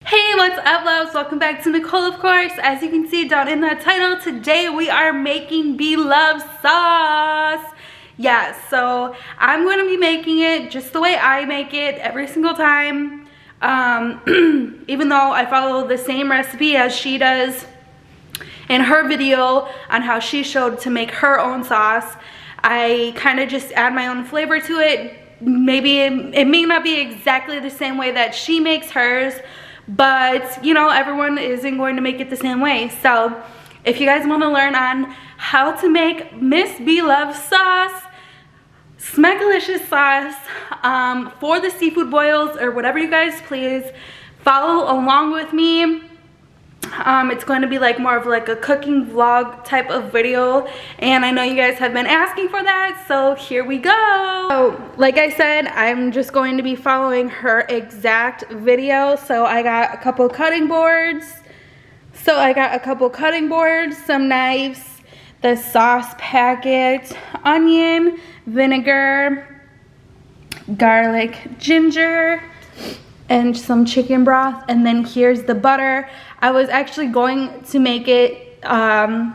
Hey, what's up, loves? Welcome back to Nicole, of course. As you can see down in the title, today we are making Blove Sauce. Yeah, so I'm going to be making it just the way I make it every single time. Even though I follow the same recipe as she does in her video on how she showed to make her own sauce, I kind of just add my own flavor to it. Maybe it may not be exactly the same way that she makes hers, but you know, everyone isn't going to make it the same way. So if you guys want to learn on how to make Miss Blove Sauce, smackalicious sauce, for the seafood boils or whatever you guys please, follow along with me. It's going to be like more of like a cooking vlog type of video, and I know you guys have been asking for that, so here we go. So like I said, I'm just going to be following her exact video. So I got a couple cutting boards, some knives, the sauce packet, onion, vinegar, garlic, ginger, and some chicken broth. And then here's the butter. I was actually going to make it, so I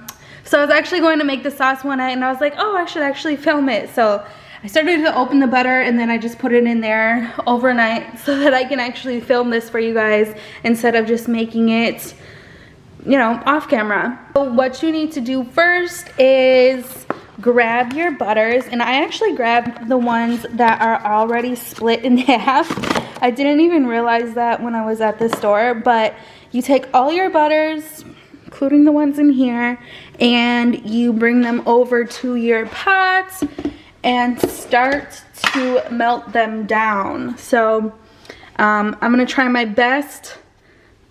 was actually going to make the sauce one night, and I was like, oh, I should actually film it. So I started to open the butter, and then I just put it in there overnight so that I can actually film this for you guys instead of just making it, you know, off camera. So what you need to do first is grab your butters, and I actually grabbed the ones that are already split in half. I didn't even realize that when I was at the store, but you take all your butters, including the ones in here, and you bring them over to your pot and start to melt them down. So I'm gonna try my best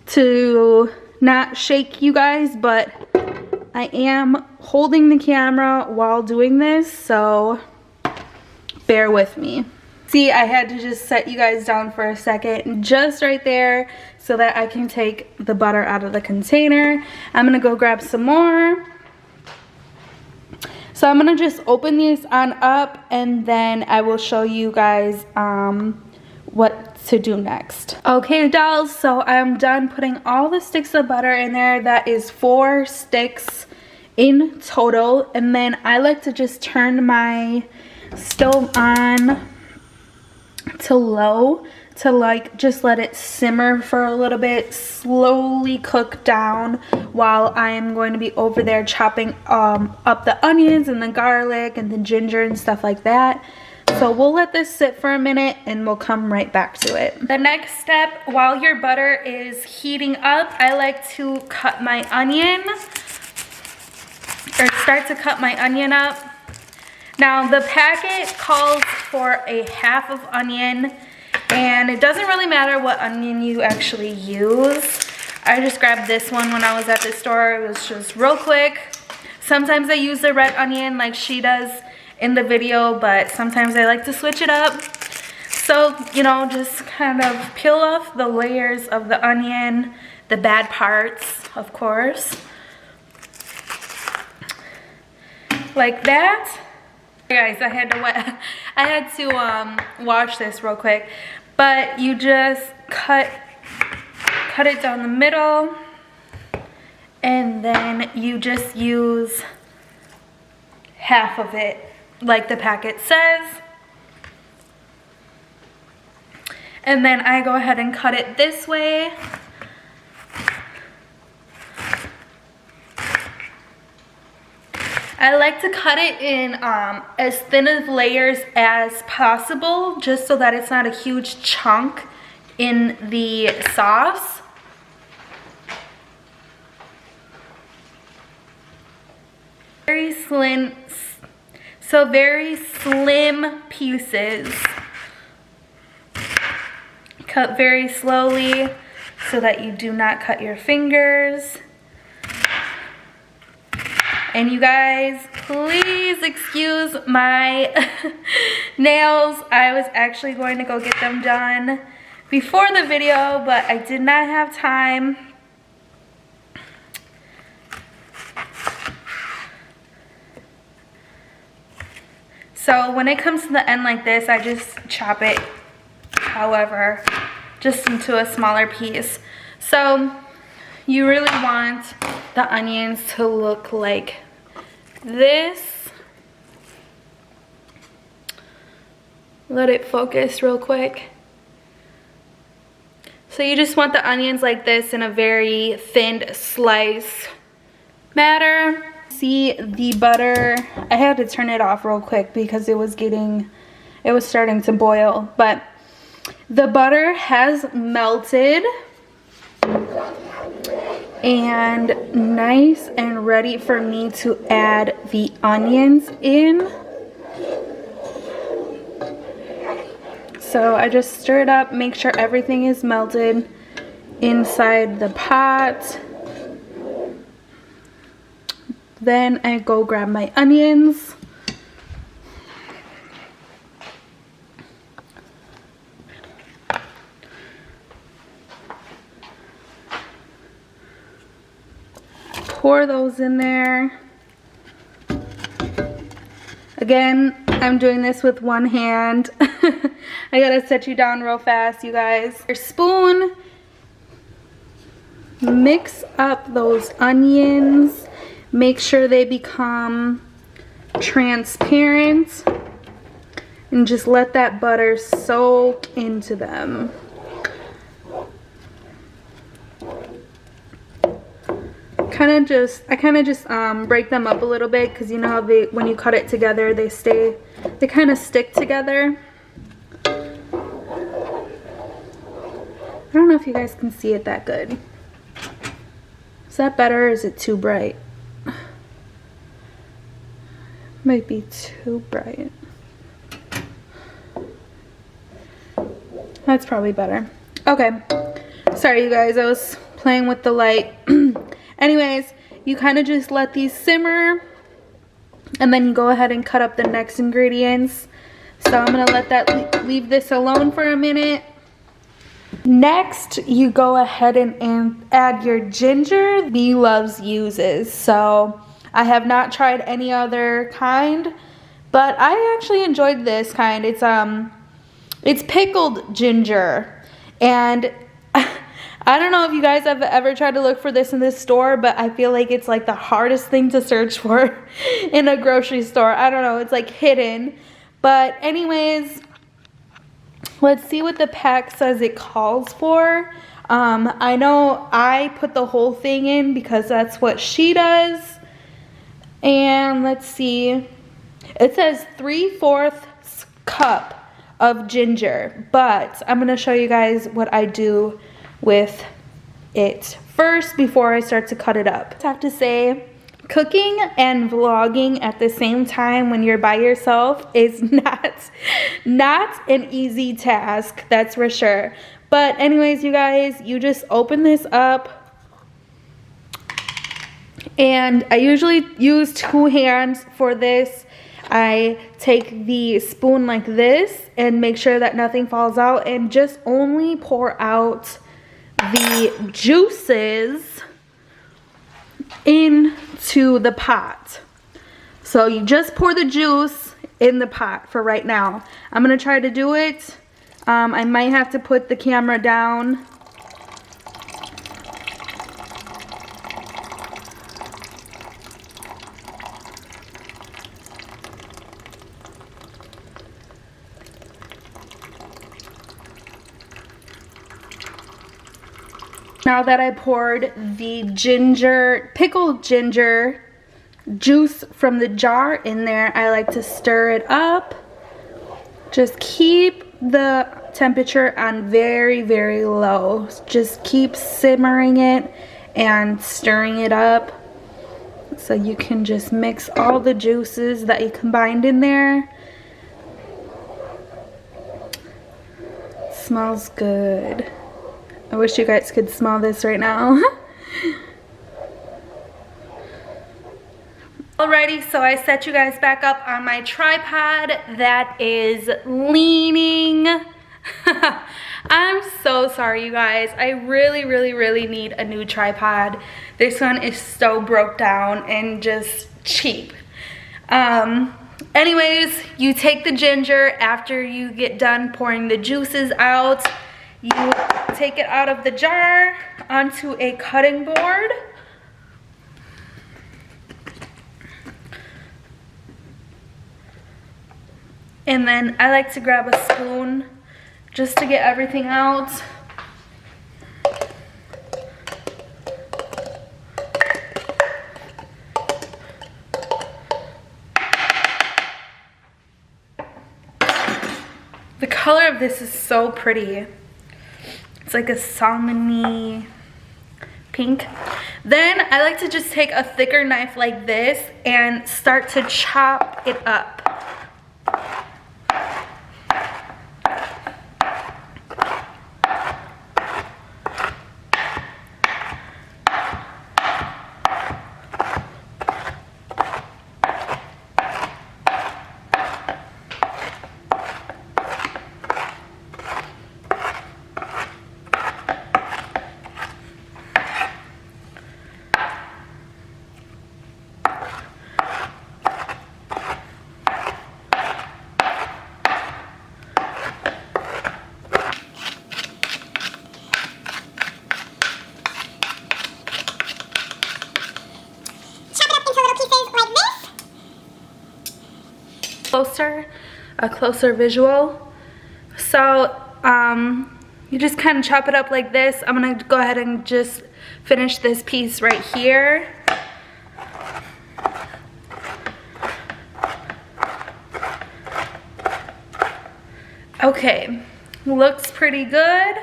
to not shake you guys, but I am holding the camera while doing this, so bear with me. See, I had to just set you guys down for a second, just right there, so that I can take the butter out of the container. I'm gonna go grab some more. So I'm gonna just open these on up, and then I will show you guys what to do next. Okay, dolls, so I'm done putting all the sticks of butter in there. That is 4 sticks in total. And then I like to just turn my stove on to low to like just let it simmer for a little bit, slowly cook down while I am going to be over there chopping up the onions and the garlic and the ginger and stuff like that. So we'll let this sit for a minute and we'll come right back to it. The next step, while your butter is heating up, I like to cut my onion, or start to cut my onion up. Now the packet calls for a half of onion, and it doesn't really matter what onion you actually use. I just grabbed this one when I was at the store. It was just real quick. Sometimes I use the red onion like she does in the video, but sometimes I like to switch it up. So, you know, just kind of peel off the layers of the onion, the bad parts, of course. Like that. Guys, I had to wash this real quick, but you just cut it down the middle, and then you just use half of it like the packet says, and then I go ahead and cut it this way. I like to cut it in as thin of layers as possible, just so that it's not a huge chunk in the sauce. Very slim pieces. Cut very slowly so that you do not cut your fingers. And you guys, please excuse my nails. I was actually going to go get them done before the video, but I did not have time. So when it comes to the end like this, I just chop it however, just into a smaller piece. So you really want the onions to look like this. Let it focus real quick. So you just want the onions like this in a very thin slice matter. See the butter, I had to turn it off real quick because it was starting to boil, but the butter has melted and nice and ready for me to add the onions in. So I just stir it up, make sure everything is melted inside the pot. Then I go grab my onions. Pour those in there. Again, I'm doing this with one hand. I gotta set you down real fast, you guys. Your spoon. Mix up those onions. Make sure they become transparent. And just let that butter soak into them. I kind of just break them up a little bit because you know how when you cut it together they kind of stick together. I don't know if you guys can see it that good. Is that better or is it too bright? Might be too bright. That's probably better. Okay. Sorry you guys, I was playing with the light. Anyways, you kind of just let these simmer and then you go ahead and cut up the next ingredients. So I'm going to let that leave this alone for a minute. Next, you go ahead and add your ginger. Loves uses. So I have not tried any other kind, but I actually enjoyed this kind. It's pickled ginger, and I don't know if you guys have ever tried to look for this in this store, but I feel like it's like the hardest thing to search for in a grocery store. I don't know, it's like hidden. But anyways, let's see what the pack says it calls for. I know I put the whole thing in because that's what she does. And let's see. It says 3/4 cup of ginger, but I'm going to show you guys what I do with it first before I start to cut it up. I have to say, cooking and vlogging at the same time when you're by yourself is not an easy task, that's for sure. But anyways, you guys, you just open this up, and I usually use 2 hands for this. I take the spoon like this and make sure that nothing falls out and just only pour out the juices into the pot. So you just pour the juice in the pot for right now. I'm gonna try to do it. I might have to put the camera down. Now that I poured the pickled ginger juice from the jar in there, I like to stir it up. Just keep the temperature on very, very low. Just keep simmering it and stirring it up so you can just mix all the juices that you combined in there. It smells good. I wish you guys could smell this right now. Alrighty, so I set you guys back up on my tripod that is leaning. I'm so sorry, you guys. I really, really, really need a new tripod. This one is so broke down and just cheap. Anyways, you take the ginger after you get done pouring the juices out, You take it out of the jar onto a cutting board. And then I like to grab a spoon just to get everything out. The color of this is so pretty. It's like a salmon-y pink. Then I like to just take a thicker knife like this and start to chop it up. A closer visual. So you just kind of chop it up like this. I'm gonna go ahead and just finish this piece right here. Okay, looks pretty good.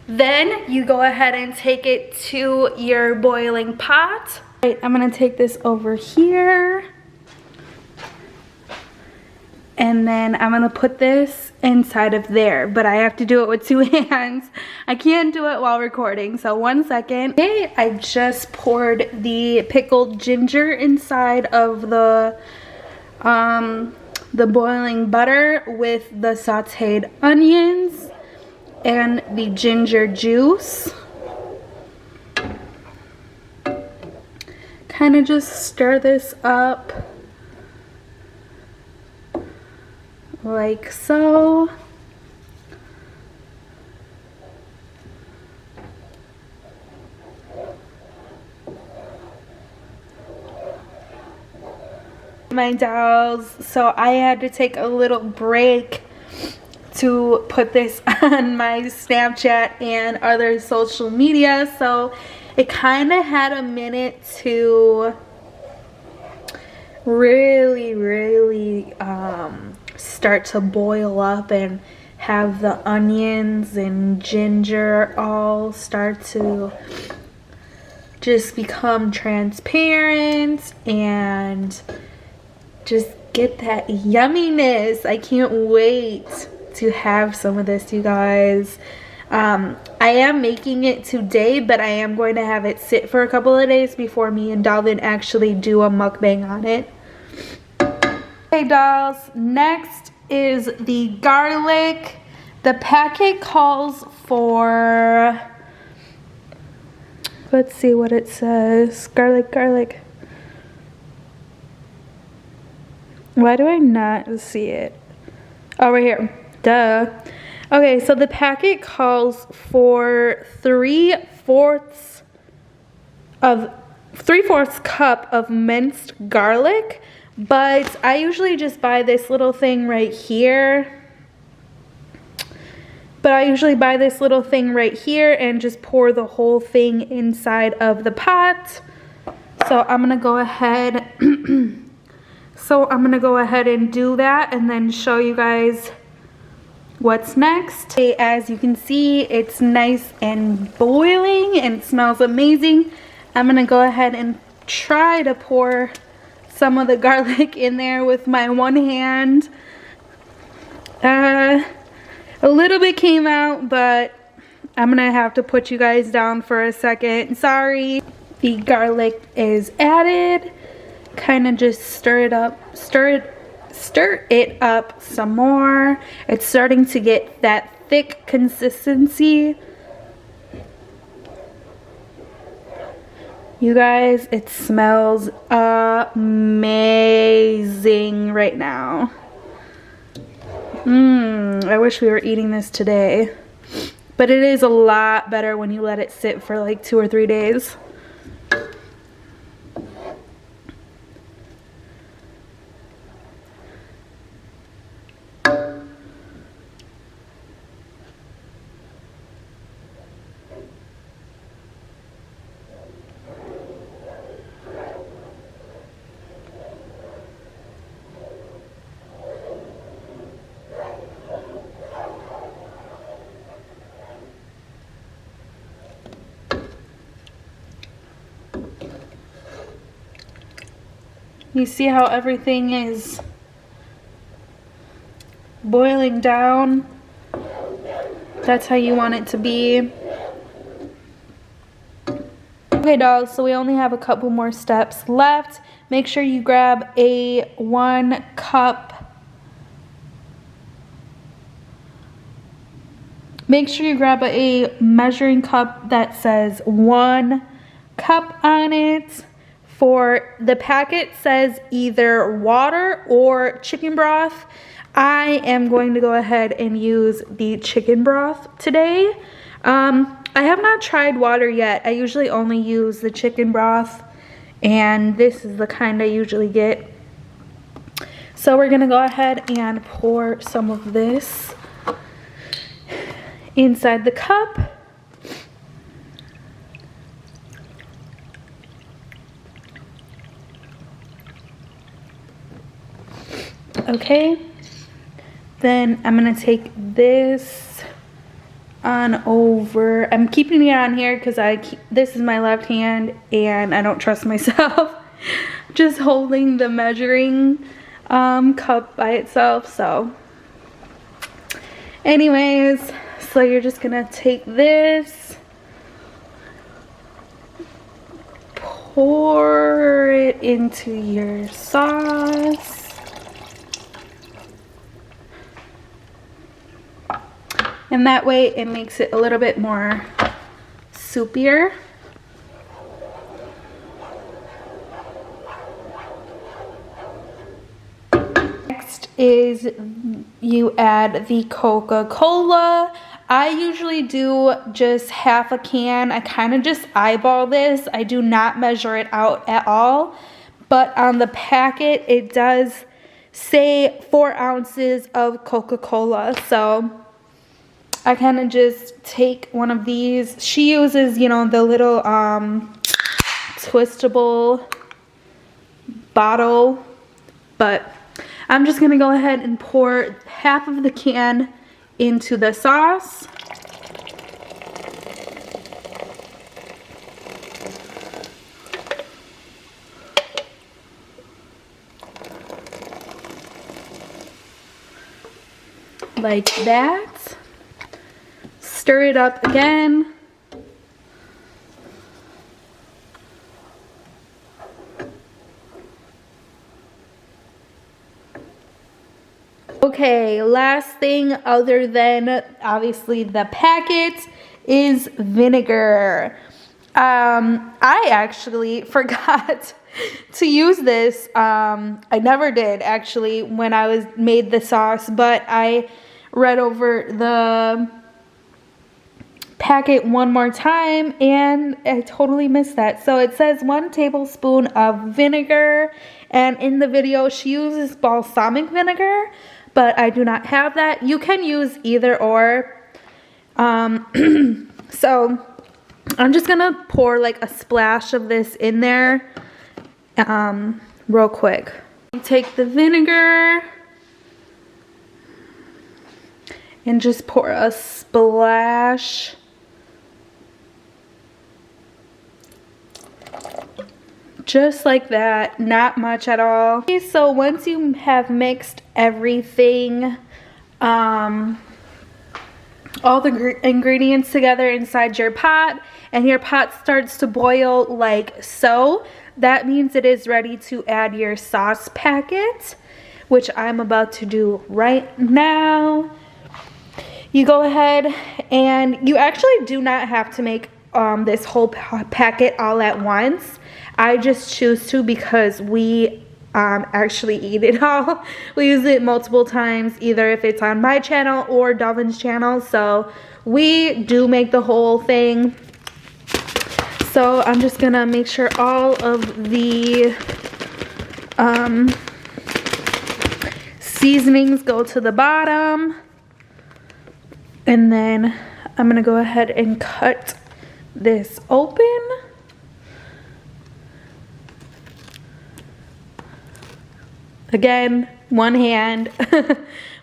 Then you go ahead and take it to your boiling pot. Right, I'm gonna take this over here. And then I'm gonna put this inside of there, but I have to do it with 2 hands. I can't do it while recording, so 1 second. Okay, I just poured the pickled ginger inside of the boiling butter with the sauteed onions and the ginger juice. Kind of just stir this up like so. My dolls, so I had to take a little break to put this on my Snapchat and other social media, so it kind of had a minute to really start to boil up and have the onions and ginger all start to just become transparent and just get that yumminess. I can't wait to have some of this, you guys. I am making it today, but I am going to have it sit for a couple of days before me and Dalvin actually do a mukbang on it. Okay, dolls, next is the garlic. The packet calls for, let's see what it says. Garlic. Why do I not see it? Oh, right here. Duh. Okay, so the packet calls for 3/4 cup of minced garlic, but I usually just buy this little thing right here. And just pour the whole thing inside of the pot. So I'm gonna go ahead and do that and then show you guys what's next. Okay, as you can see, it's nice and boiling and it smells amazing. I'm gonna go ahead and try to pour some of the garlic in there with my one hand. A little bit came out, but I'm gonna have to put you guys down for a second. Sorry. The garlic is added. Kind of just stir it up some more. It's starting to get that thick consistency. You guys, it smells amazing right now. I wish we were eating this today. But it is a lot better when you let it sit for like 2 or 3 days. You see how everything is boiling down? That's how you want it to be. Okay, dolls, so we only have a couple more steps left. Make sure you grab a 1 cup. Make sure you grab a measuring cup that says 1 cup on it. For the packet says either water or chicken broth. I am going to go ahead and use the chicken broth today. I have not tried water yet. I usually only use the chicken broth, and this is the kind I usually get. So we're gonna go ahead and pour some of this inside the cup. Okay, then I'm gonna take this on over. I'm keeping it on here because this is my left hand and I don't trust myself just holding the measuring cup by itself. So anyways, so you're just gonna take this, pour it into your sauce. And that way it makes it a little bit more soupier. Next is you add the Coca-Cola. I usually do just half a can. I kind of just eyeball this. I do not measure it out at all. But on the packet, it does say 4 ounces of Coca-Cola. So I kind of just take one of these. She uses, you know, the little twistable bottle, but I'm just gonna go ahead and pour half of the can into the sauce. Like that. Stir it up again. Okay, last thing other than obviously the packet is vinegar. I actually forgot to use this. I never did actually when I made the sauce, but I read over the packet one more time and I totally missed that. So it says 1 tablespoon of vinegar, and in the video she uses balsamic vinegar, but I do not have that. You can use either or. So I'm just gonna pour like a splash of this in there real quick. Take the vinegar and just pour a splash. Just like that, not much at all. Okay, so once you have mixed everything, all the ingredients together inside your pot, and your pot starts to boil like so, that means it is ready to add your sauce packet, which I'm about to do right now. You go ahead and you actually do not have to make this whole packet all at once. I just choose to because we actually eat it all. We use it multiple times, either if it's on my channel or Dalvin's channel. So we do make the whole thing. So I'm just gonna make sure all of the seasonings go to the bottom. And then I'm gonna go ahead and cut this open. Again, one hand,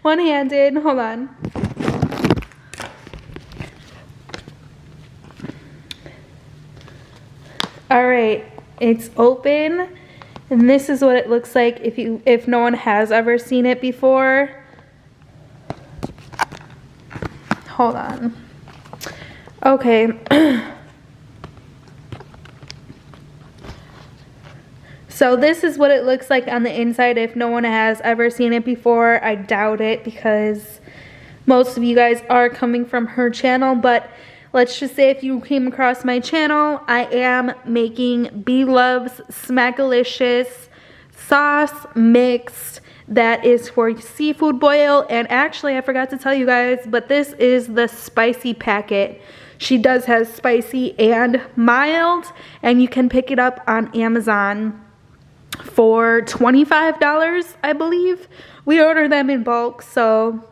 one-handed, hold on. All right, it's open, and this is what it looks like if no one has ever seen it before. Hold on. Okay. So this is what it looks like on the inside if no one has ever seen it before. I doubt it because most of you guys are coming from her channel, but let's just say if you came across my channel, I am making Blove's smackalicious sauce mixed that is for seafood boil. And actually, I forgot to tell you guys, but this is the spicy packet. She does have spicy and mild, and you can pick it up on Amazon for $25, I believe. We order them in bulk, so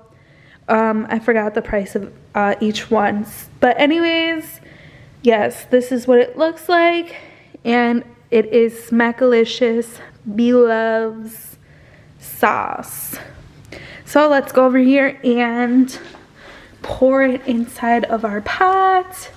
I forgot the price of each one. But anyways, yes, this is what it looks like, and it is smackalicious Blove's sauce. So let's go over here and pour it inside of our pot.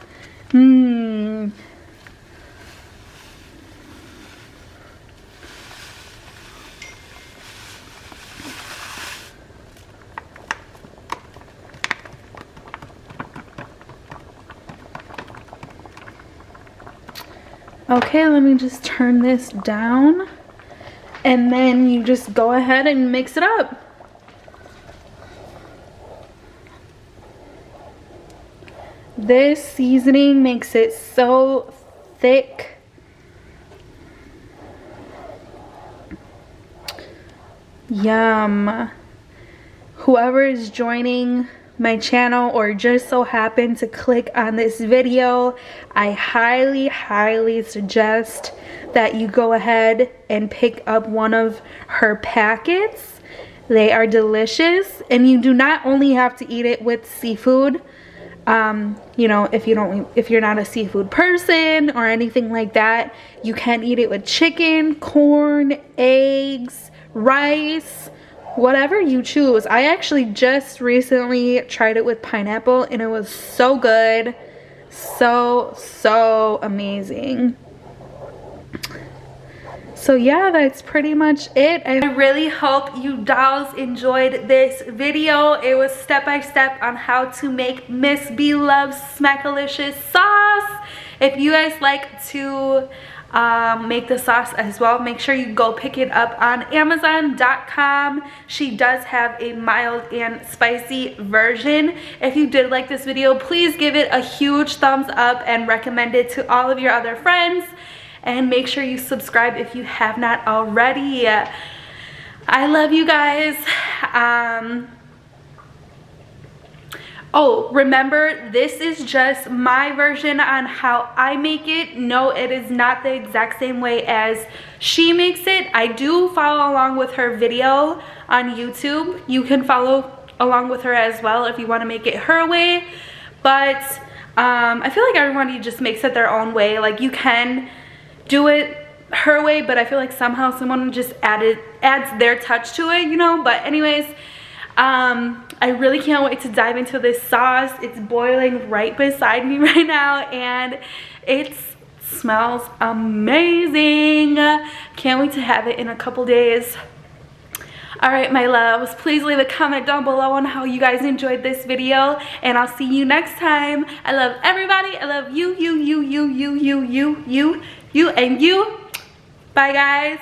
Okay, let me just turn this down, and then you just go ahead and mix it up. This seasoning makes it so thick. Yum. Whoever is joining my channel or just so happen to click on this video, I highly suggest that you go ahead and pick up one of her packets. They are delicious, and you do not only have to eat it with seafood. You know, if you're not a seafood person or anything like that, you can eat it with chicken, corn, eggs, rice, whatever you choose. I actually just recently tried it with pineapple, and it was so good. So amazing. So yeah, that's pretty much it. I really hope you dolls enjoyed this video. It was step-by-step on how to make Miss Blove's smackalicious sauce. If you guys like to make the sauce as well, make sure you go pick it up on Amazon.com. She does have a mild and spicy version. If you did like this video, please give it a huge thumbs up and recommend it to all of your other friends. And make sure you subscribe if you have not already. I love you guys. Oh, remember, this is just my version on how I make it. No, it is not the exact same way as she makes it. I do follow along with her video on YouTube. You can follow along with her as well if you want to make it her way. But I feel like everybody just makes it their own way. Like, you can do it her way, but I feel like somehow someone just adds their touch to it, you know. But anyways, I really can't wait to dive into this sauce. It's boiling right beside me right now, and it smells amazing. Can't wait to have it in a couple days. All right, my loves, please leave a comment down below on how you guys enjoyed this video, and I'll see you next time. I love everybody. I love you, and you. Bye, guys.